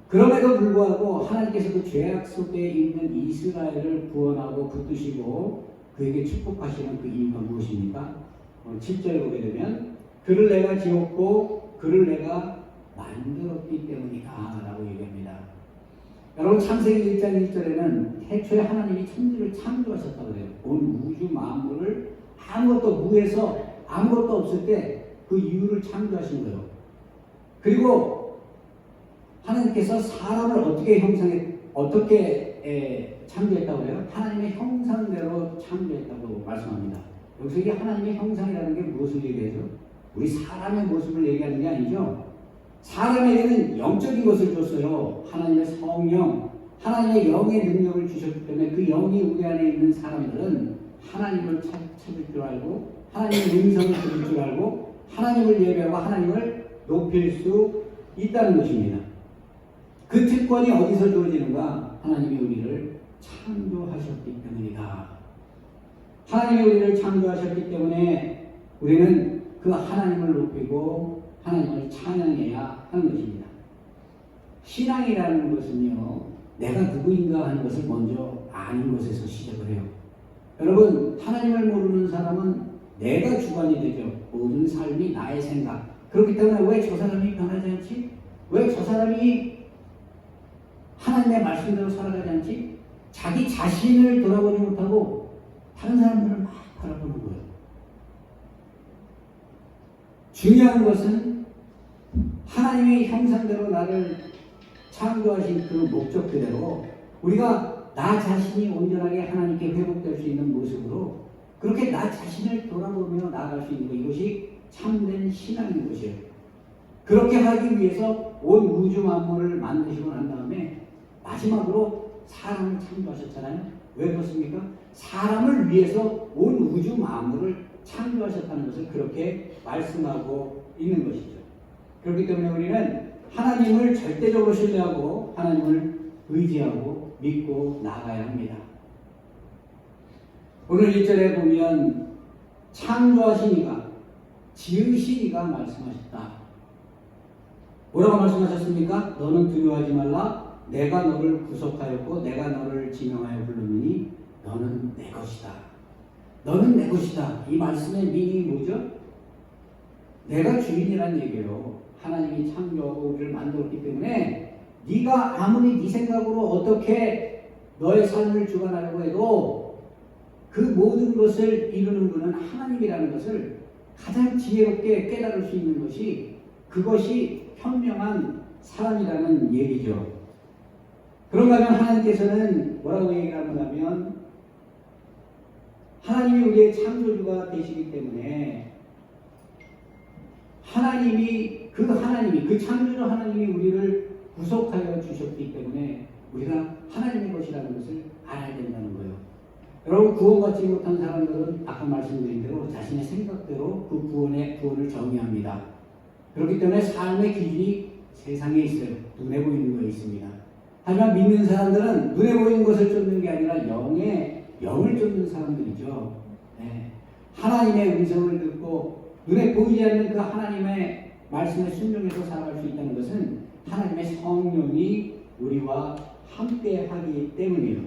그럼에도 불구하고 하나님께서 그 죄악 속에 있는 이스라엘을 구원하고 붙드시고 그에게 축복하시는 그 이유가 무엇입니까? 7절에 보게 되면 그를 내가 지었고 그를 내가 만들었기 때문이다 라고 얘기합니다. 여러분, 창세기 1장 1절에는 태초에 하나님이 천지를 창조하셨다고 해요. 온 우주 만물을 아무것도 무에서 아무것도 없을 때 그 이유를 창조하신 거예요. 그리고 하나님께서 사람을 어떻게 창조했다고 해요? 하나님의 형상대로 창조했다고 말씀합니다. 여기서 이게 하나님의 형상이라는 게 무엇을 얘기해요? 우리 사람의 모습을 얘기하는 게 아니죠. 사람에게는 영적인 것을 줬어요. 하나님의 성령, 하나님의 영의 능력을 주셨기 때문에 그 영이 우리 안에 있는 사람들은 하나님을 찾을 줄 알고 하나님의 음성을 들을 줄 알고 하나님을 예배하고 하나님을 높일 수 있다는 것입니다. 그 특권이 어디서 주어지는가? 하나님이 우리를 창조하셨기 때문이다. 하나님이 우리를 창조하셨기 때문에 우리는 그 하나님을 높이고 하나님을 찬양해야 하는 것입니다. 신앙이라는 것은요, 내가 누구인가 하는 것을 먼저 아는 것에서 시작을 해요. 여러분, 하나님을 모르는 사람은 내가 주관이 되죠. 모든 삶이 나의 생각. 그렇기 때문에 왜 저 사람이 변하지 않지? 왜 저 사람이 하나님의 말씀대로 살아가지 않지? 자기 자신을 돌아보지 못하고 다른 사람들을 막 바라보는 거예요. 중요한 것은 하나님의 형상대로 나를 창조하신 그 목적 그대로 우리가 나 자신이 온전하게 하나님께 회복될 수 있는 모습으로 그렇게 나 자신을 돌아보며 나아갈 수 있는 것, 이것이 참된 신앙인 것이에요. 그렇게 하기 위해서 온 우주 만물을 만드시고 난 다음에 마지막으로 사람을 창조하셨잖아요. 왜 그렇습니까? 사람을 위해서 온 우주 만물을 창조하셨다는 것을 그렇게 말씀하고 있는 것이죠. 그렇기 때문에 우리는 하나님을 절대적으로 신뢰하고 하나님을 의지하고 믿고 나아가야 합니다. 오늘 1절에 보면 창조하신 이가 지으신 이가 말씀하셨다. 뭐라고 말씀하셨습니까? 너는 두려워하지 말라. 내가 너를 구속하였고 내가 너를 지명하여 불렀느니 너는 내 것이다. 너는 내 것이다. 이 말씀의 미닝이 뭐죠? 내가 주인이라는 얘기예요. 하나님이 창조하고 우리를 만들었기 때문에 네가 아무리 네 생각으로 어떻게 너의 삶을 주관하려고 해도 그 모든 것을 이루는 분은 하나님이라는 것을 가장 지혜롭게 깨달을 수 있는 것이, 그것이 현명한 사람이라는 얘기죠. 그런가 하면 하나님께서는 뭐라고 얘기를 하냐면, 하나님이 우리의 창조주가 되시기 때문에 그 창조주 하나님이 우리를 구속하여 주셨기 때문에 우리가 하나님의 것이라는 것을 알아야 된다는 거예요. 여러분, 구원받지 못한 사람들은 아까 말씀드린 대로 자신의 생각대로 그 구원을 정의합니다. 그렇기 때문에 삶의 기준이 세상에 있어요. 눈에 보이는 것이 있습니다. 하지만 믿는 사람들은 눈에 보이는 것을 쫓는 게 아니라 영을 쫓는 사람들이죠. 네. 하나님의 음성을 듣고 눈에 보이지 않는 그 하나님의 말씀에 순종해서 살아갈 수 있다는 것은 하나님의 성령이 우리와 함께 하기 때문이에요.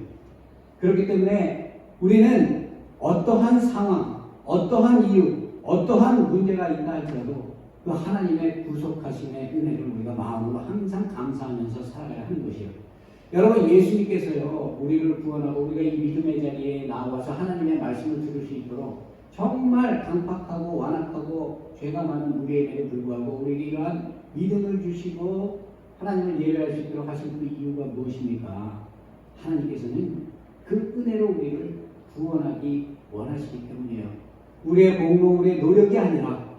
그렇기 때문에 우리는 어떠한 상황, 어떠한 이유, 어떠한 문제가 있다 할지라도 그 하나님의 구속하심의 은혜를 우리가 마음으로 항상 감사하면서 살아가야 하는 것이에요. 여러분, 예수님께서요, 우리를 구원하고 우리가 이 믿음의 자리에 나와서 하나님의 말씀을 들을 수 있도록 정말 강팍하고 완악하고 죄가 많은 우리에게 불구하고 우리에게 이러한 믿음을 주시고 하나님을 예배할 수 있도록 하신 그 이유가 무엇입니까? 하나님께서는 그 은혜로 우리를 구원하기 원하시기 때문이에요. 우리의 공로, 우리의 노력이 아니라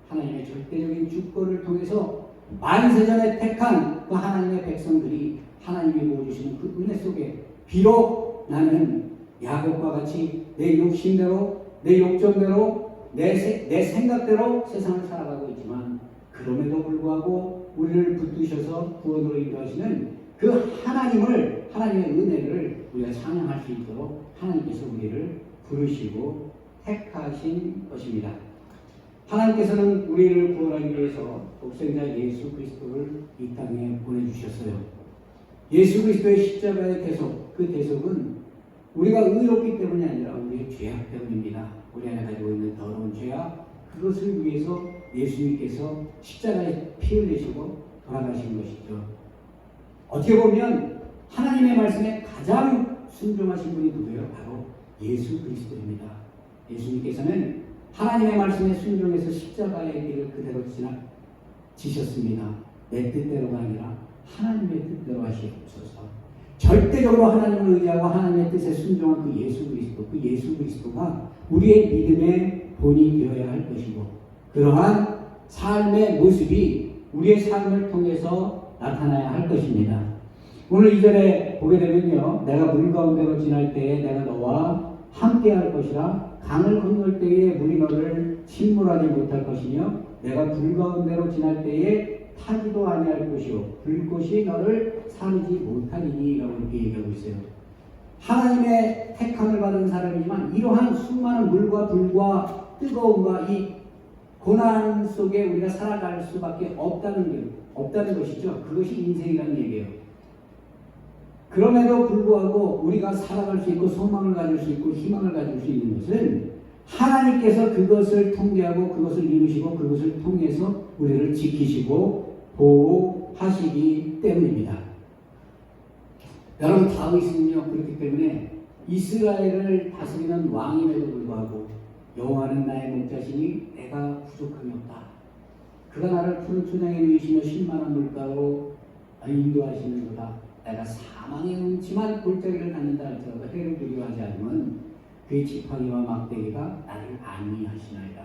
하나님의 절대적인 주권을 통해서 만세전에 택한 그 하나님의 백성들이 하나님이 보여주시는 그 은혜 속에 비록 나는 야곱과 같이 내 욕심대로, 내 욕정대로, 내 생각대로 세상을 살아가고 있지만 그럼에도 불구하고 우리를 붙드셔서 구원으로 인도하시는 그 하나님의 은혜를 우리가 찬양할 수 있도록 하나님께서 우리를 부르시고 택하신 것입니다. 하나님께서는 우리를 구원하기 위해서 독생자 예수 그리스도를 이 땅에 보내주셨어요. 예수 그리스도의 십자가의 대속, 그 대속은 우리가 의롭기 때문이 아니라 우리의 죄악 때문입니다. 우리 안에 가지고 있는 더러운 죄악, 그것을 위해서 예수님께서 십자가에 피 흘리시고 돌아가신 것이죠. 어떻게 보면 하나님의 말씀에 가장 순종하신 분이 누구예요? 바로 예수 그리스도입니다. 예수님께서는 하나님의 말씀에 순종해서 십자가의 길을 그대로 지셨습니다. 내 뜻대로가 아니라 하나님의 뜻대로 하시옵소서. 절대적으로 하나님을 의지하고 하나님의 뜻에 순종한 그 예수 그리스도가 우리의 믿음의 본이 되어야 할 것이고, 그러한 삶의 모습이 우리의 삶을 통해서 나타나야 할 것입니다. 오늘 2절에 보게 되면요, 내가 물 가운데로 지날 때에 내가 너와 함께 할 것이라, 강을 건널 때에 물이 너를 침몰하지 못할 것이며 내가 불 가운데로 지날 때에 타지도 아니할 것이요 불꽃이 너를 사르지 못하리니 라고 이렇게 얘기하고 있어요. 하나님의 택함을 받은 사람이지만 이러한 수많은 물과 불과 뜨거움과 이 고난 속에 우리가 살아갈 수밖에 없다는 것이죠. 그것이 인생이라는 얘기예요. 그럼에도 불구하고 우리가 살아갈 수 있고 소망을 가질 수 있고 희망을 가질 수 있는 것은 하나님께서 그것을 통제하고 그것을 이루시고 그것을 통해서 우리를 지키시고 보호하시기 때문입니다. 여러분, 다윗은요, 그렇기 때문에 이스라엘을 다스리는 왕임에도 불구하고 여호와는 나의 목자시니 내가 부족함이 없다. 그가 나를 푸른 초장에 누이시며 신만한 물가로 인도하시는도다. 내가 사망의 음침한 골짜기를 걷는다 할지라도 해를 두려워하지 않으면 그의 지팡이와 막대기가 나를 안위하시나이다.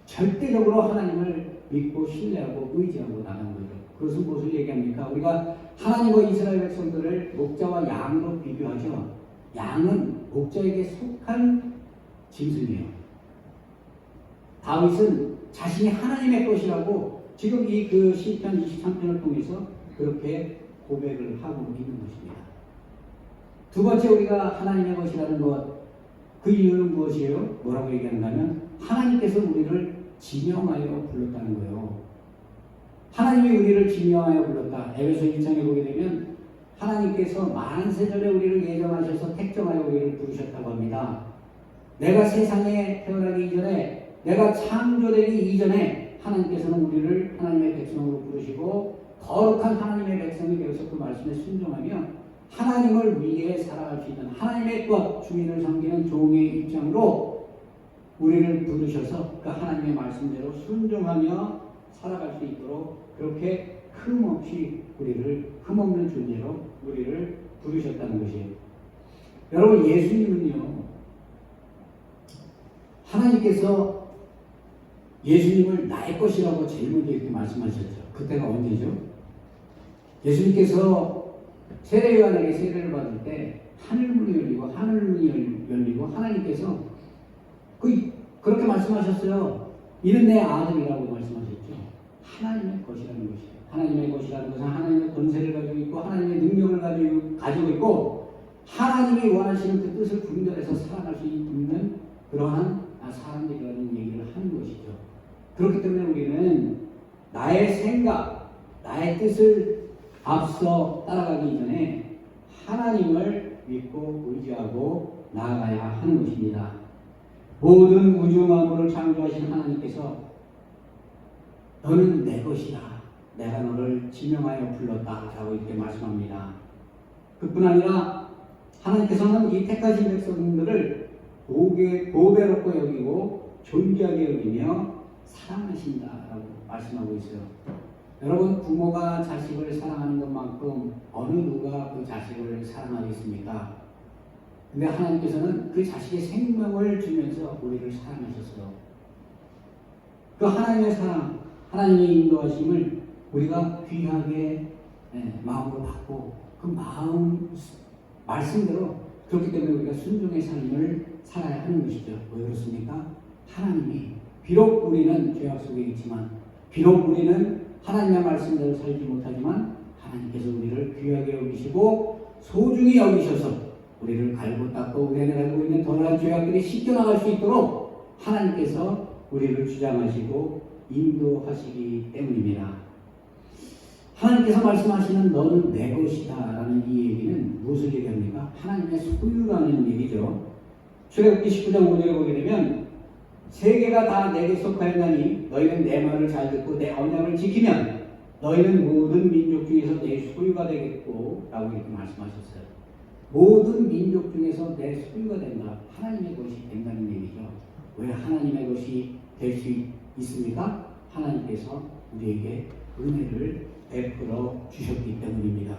절대적으로 하나님을 믿고 신뢰하고 의지하고 나간 거죠. 그것은 무엇을 얘기합니까? 우리가 하나님과 이스라엘 백성들을 목자와 양으로 비교하죠. 양은 목자에게 속한 짐승이에요. 다윗은 자신이 하나님의 것이라고 지금 이 그 시편 23편을 통해서 그렇게 고백을 하고 있는 것입니다. 두 번째, 우리가 하나님의 것이라는 것, 그 이유는 무엇이에요? 뭐라고 얘기하는가면 하나님께서 우리를 지명하여 불렀다는 거예요. 하나님이 우리를 지명하여 불렀다. 에베소 1장에 보게 되면 하나님께서 만세전에 우리를 예정하셔서 택정하여 우리를 부르셨다고 합니다. 내가 세상에 태어나기 이전에, 내가 창조되기 이전에 하나님께서는 우리를 하나님의 백성으로 부르시고 거룩한 하나님의 백성이 되어서 그 말씀에 순종하며 하나님을 위해 살아갈 수 있는 하나님의 것, 주인을 섬기는 종의 입장으로 우리를 부르셔서 그 하나님의 말씀대로 순종하며 살아갈 수 있도록 그렇게 흠없이 우리를, 흠없는 존재로 우리를 부르셨다는 것이에요. 여러분, 예수님은요, 하나님께서 예수님을 나의 것이라고 제일 먼저 이렇게 말씀하셨죠. 그때가 언제죠? 예수님께서 세례요한에게 세례를 받을 때 하늘문이 열리고 하나님께서 그렇게 말씀하셨어요. 이는 내 아들이라고 말씀하셨죠. 하나님의 것이라는 것이에요. 하나님의 것이라는 것은 하나님의 권세를 가지고 있고 하나님의 능력을 가지고 있고 하나님이 원하시는 그 뜻을 분별해서 살아갈 수 있는 그러한 사람들이라는 얘기를 하는 것이죠. 그렇기 때문에 우리는 나의 생각, 나의 뜻을 앞서 따라가기 전에 하나님을 믿고 의지하고 나아가야 하는 것입니다. 모든 우주 만물을 창조하신 하나님께서 너는 내 것이다. 내가 너를 지명하여 불렀다. 라고 이렇게 말씀합니다. 그뿐 아니라 하나님께서는 이 택하신 백성들을 보배롭고 여기고 존귀하게 여기며 사랑하신다라고 말씀하고 있어요. 여러분, 부모가 자식을 사랑하는 것만큼 어느 누가 그 자식을 사랑하겠습니까? 근데 하나님께서는 그 자식의 생명을 주면서 우리를 사랑하셨어요. 그 하나님의 사랑, 하나님의 인도하심을 우리가 귀하게 마음으로 받고 그 마음 말씀대로 그렇기 때문에 우리가 순종의 삶을 살아야 하는 것이죠. 왜 그렇습니까? 하나님이 비록 우리는 죄악 속에 있지만, 비록 우리는 하나님의 말씀대로 살지 못하지만 하나님께서 우리를 귀하게 여기시고 소중히 여기셔서 우리를 갈고 닦고 우리 안에 알고 있는 더러운 죄악들이 씻겨나갈 수 있도록 하나님께서 우리를 주장하시고 인도하시기 때문입니다. 하나님께서 말씀하시는 너는 내 것이다 라는 이 얘기는 무엇을 얘기합니까? 하나님의 소유라는 얘기죠. 출애굽기 19장 5절에 보게 되면 세계가 다 내게 속하였나니 너희는 내 말을 잘 듣고 내 언약을 지키면 너희는 모든 민족 중에서 내 소유가 되겠고 라고 이렇게 말씀하셨어요. 모든 민족 중에서 내 소유가 된다. 하나님의 것이 된다는 얘기죠. 왜 하나님의 것이 될 수 있습니까? 하나님께서 우리에게 은혜를 베풀어 주셨기 때문입니다.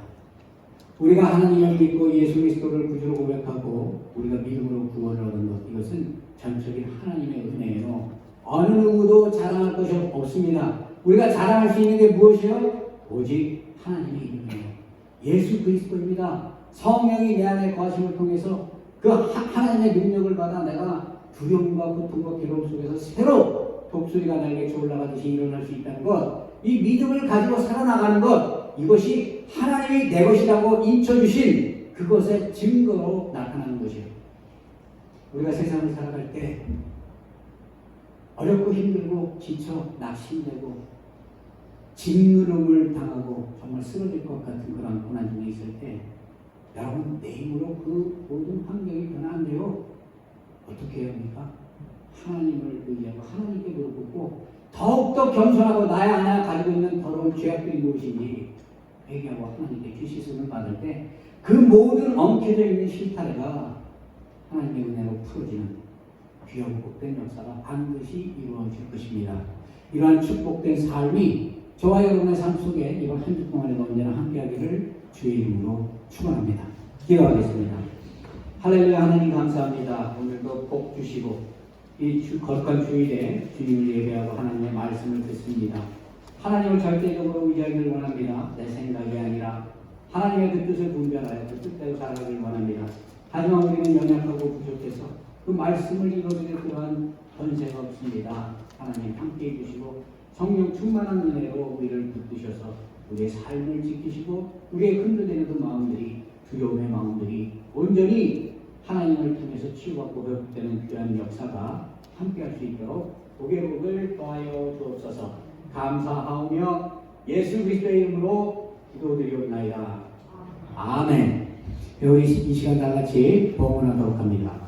우리가 하나님을 믿고 예수 그리스도를 구주로 고백하고 우리가 믿음으로 구원을 얻은 것, 이것은 전적인 하나님의 은혜예요. 어느 누구도 자랑할 것이 없습니다. 우리가 자랑할 수 있는 게 무엇이요? 오직 하나님의 이름이에요. 예수 그리스도입니다. 성령이 내 안에 거하심을 통해서 그 하나님의 능력을 받아 내가 두려움과 고통과 괴로움 속에서 새로 독수리가 날개 올라가듯이 일어날 수 있다는 것, 이 믿음을 가지고 살아나가는 것, 이것이 하나님이 내 것이라고 인쳐주신 그것의 증거로 나타나는 것이에요. 우리가 세상을 살아갈 때 어렵고 힘들고 지쳐 낙심되고 짓누름을 당하고 정말 쓰러질 것 같은 그런 고난 중에 있을 때 여러분, 내 힘으로 그 모든 환경이 변화 안 돼요. 어떻게 해야 합니까? 하나님을 의지하고 하나님께 무릎 꿇고 더욱더 겸손하고 나의 안에 가지고 있는 더러운 죄악들이 무엇인지 회개하고 하나님께 죄 씻음을 받을 때 그 모든 엉켜져 있는 실타래가 하나님의 은혜로 풀어지는 귀하고 복된 역사가 반드시 이루어질 것입니다. 이러한 축복된 삶이 저와 여러분의 삶 속에 이번 한 주 동안에도 언제나 함께하기를 주의 이름으로 축원합니다. 기도하겠습니다. 할렐루야. 하나님 감사합니다. 오늘도 복 주시고 이 거룩한 주일에 주님을 예배하고 하나님의 말씀을 듣습니다. 하나님을 절대적으로 의지하기를 원합니다. 내 생각이 아니라 하나님의 그 뜻을 분별하여 그 뜻대로 살아가기를 원합니다. 하지만 우리는 연약하고 부족해서 그 말씀을 이루어낼 그러한 권세가 없습니다. 하나님 함께해 주시고 성령 충만한 은혜로 우리를 붙드셔서 우리의 삶을 지키시고 우리의 흔들리는 그 마음들이, 두려움의 마음들이 온전히 하나님을 통해서 치유받고 회복되는 귀한 역사가 함께할 수 있도록 복의 복을 더하여 주옵소서. 감사하오며 예수 그리스도의 이름으로 기도드리옵나이다. 아멘. 우리 이 시간 다 같이 봉헌하도록 합니다.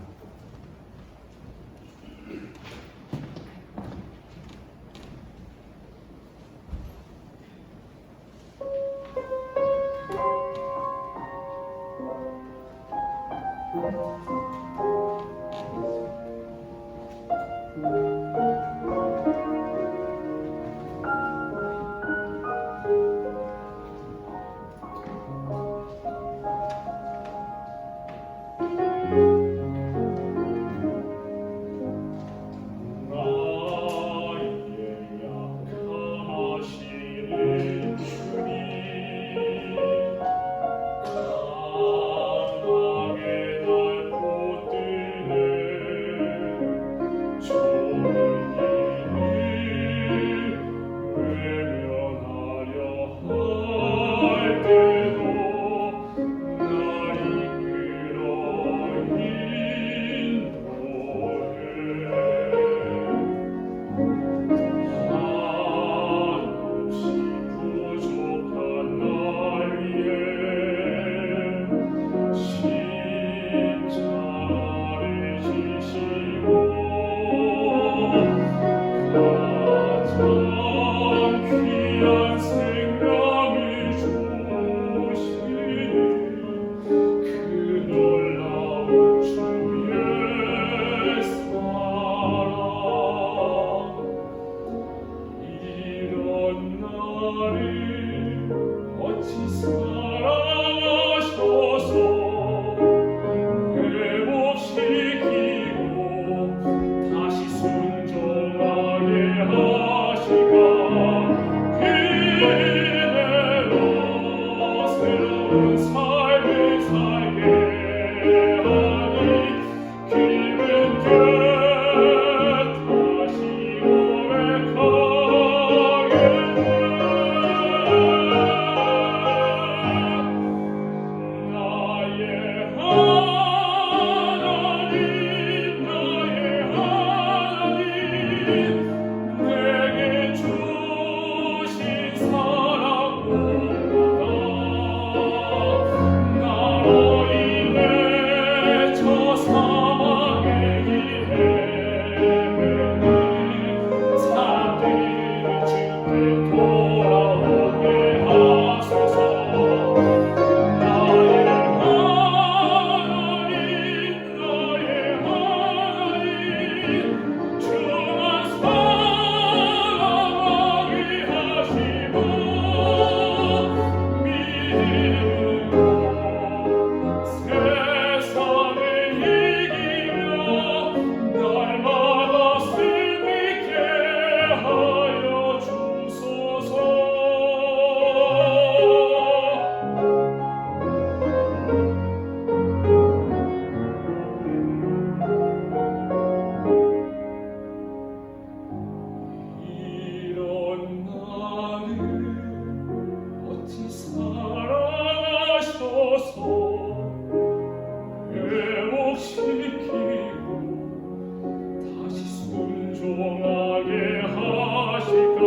풍성하게 하시까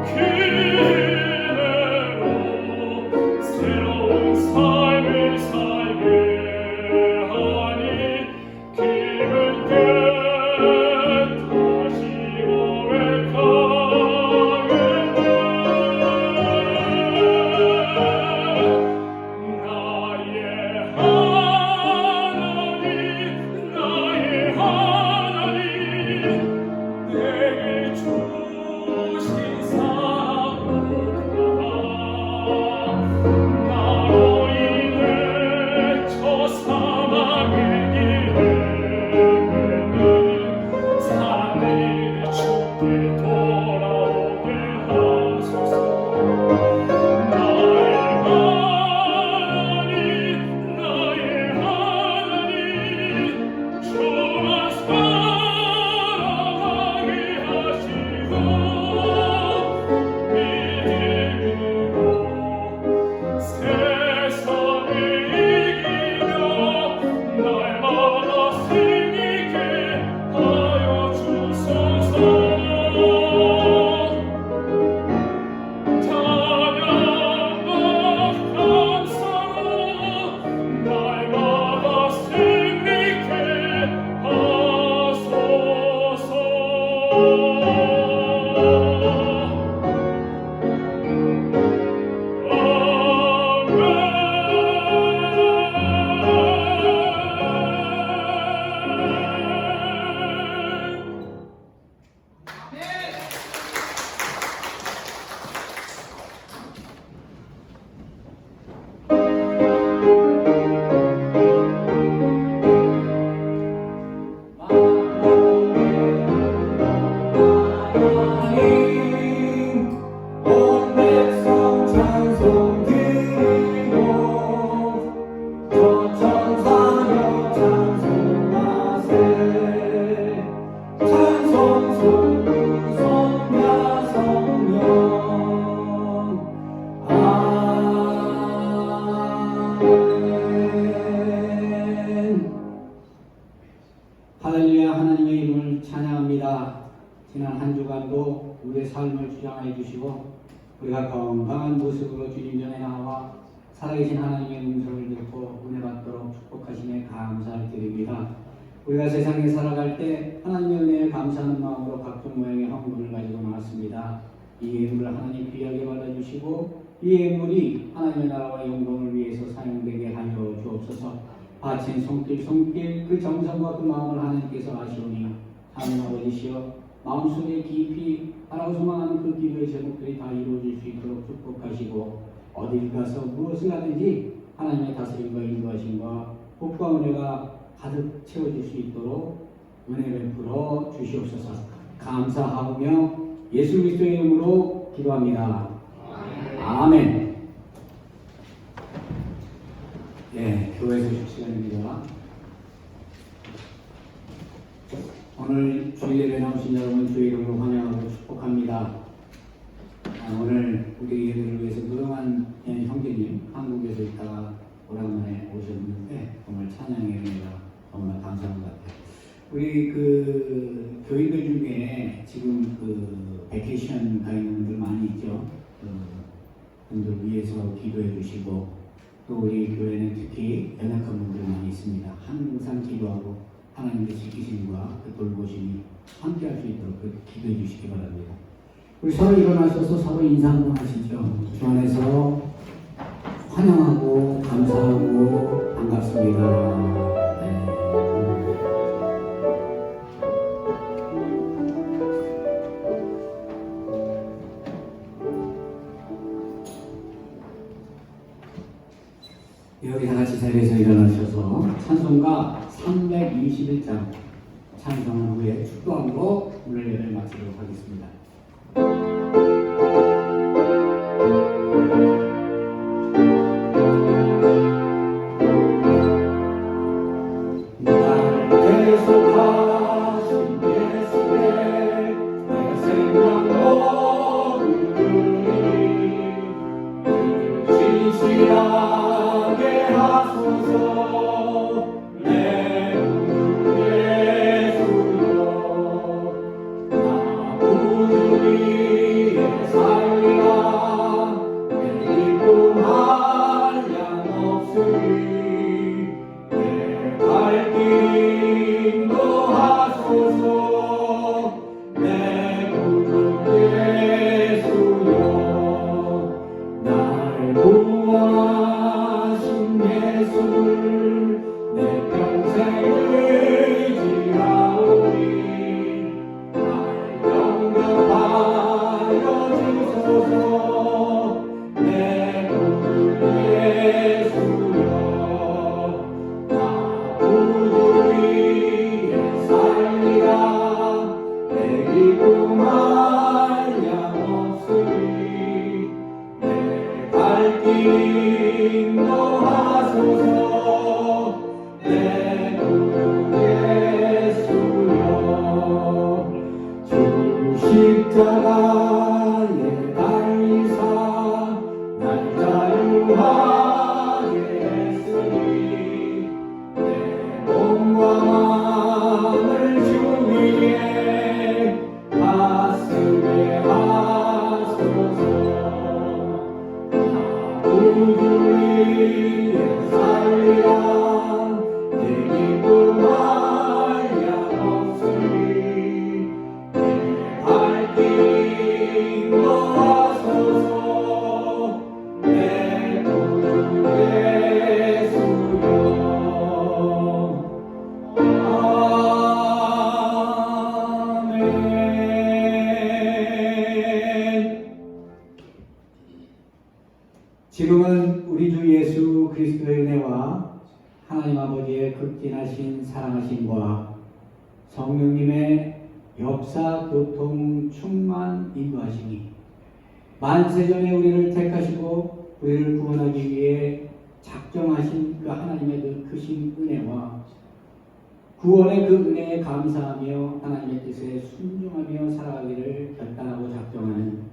그대로 새로운 삶을 살게 하니 기분 뜻하시고 나의 하나님 내게 주신 사랑을 나로 인해 저 사망의 길에 사람들이 주께 돌아오게 하소서. 나의 하나님 주만 사랑하게 하시고 믿음으로 세상을 이기며 날마다 승리케 하여 주소서. 찬양과 감사로 날마다 승리케 하소서. 온 백성 찬송 드리고 저 천사여 찬송하세. 찬송 성부 성자 성령 아멘. 할렐루야. 하나님의 이름을 찬양합니다. 지난 한 주간도 우리의 삶을 주장해 주시고 우리가 건강한 모습으로 주님 전에 나와 살아계신 하나님의 음성을 듣고 은혜 받도록 축복하시네 감사를 드립니다. 우리가 세상에 살아갈 때 하나님의 은혜에 감사하는 마음으로 각종 모양의 헌물을 가지고 나왔습니다. 이 예물을 하나님 귀하게 받아주시고 이 예물이 하나님의 나라와 영광을 위해서 사용되게 하여 주옵소서. 바친 손길 그 정성과 그 마음을 하나님께서 아시오니 하나님 아버지시여 마음속에 깊이 바라고 소망하는 그 기도의 제목들이 다 이루어질 수 있도록 축복하시고 어딜 가서 무엇을 하든지 하나님의 다스림과 인도하심과 복과 은혜가 가득 채워질 수 있도록 은혜 베풀어 주시옵소서. 감사하며 예수 그리스도의 이름으로 기도합니다. 아멘. 예, 교회 소식 시간입니다. 오늘 주일 예배 나오신 여러분 주의 이름으로 환영하고 축복합니다. 오늘 우리 예배를 위해서 그동안 형제님 한국에서 있다가 오랜만에 오셨는데 정말 찬양의 은혜가 정말 감사한 것 같아요. 우리 그 교인들 중에 지금 그 베케이션 가 있는 분들 많이 있죠. 분들 위해서 기도해 주시고 또 우리 교회는 특히 연약한 분들 많이 있습니다. 항상 기도하고 하나님의 지키심과 그 돌보심이 함께 할 수 있도록 기도해 주시기 바랍니다. 우리 서로 일어나셔서 서로 인사 한번 하시죠. 주 안에서 환영하고 감사하고 반갑습니다. 네. 여기 다 같이 자리에서 일어나셔서 찬송가 321장 찬송한 후에 축도함으로 오늘 예배를 마치도록 하겠습니다. 날 계속하신 예수의 내 생명 모르니 진실하게 하소서. 내 주 예수여 십자가에 달리사 날 자유하게 했으니 내 몸과 마음을 주 위에 가슴에 하소서. 나 구주 위에 살리라 내 기쁨 한량없으니 내 발길 놓아소서. 내 구주 예수여. 아멘. 지금은 우리 주 예수 그리스도의 은혜와 하나님 아버지의 극진하신 사랑하심과 성령님의 역사, 교통, 충만, 인도하심이 만세전에 우리를 택하시고 우리를 구원하기 위해 작정하신 그 하나님의 그 크신 은혜와 구원의 그 은혜에 감사하며 하나님의 뜻에 순종하며 살아가기를 결단하고 작정하는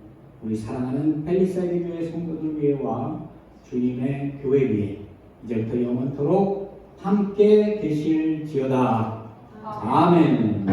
우리 사랑하는 펠리사이드 교회 성도들 위해와 주님의 교회 위에 이제부터 영원토록 함께 계실지어다. 아멘.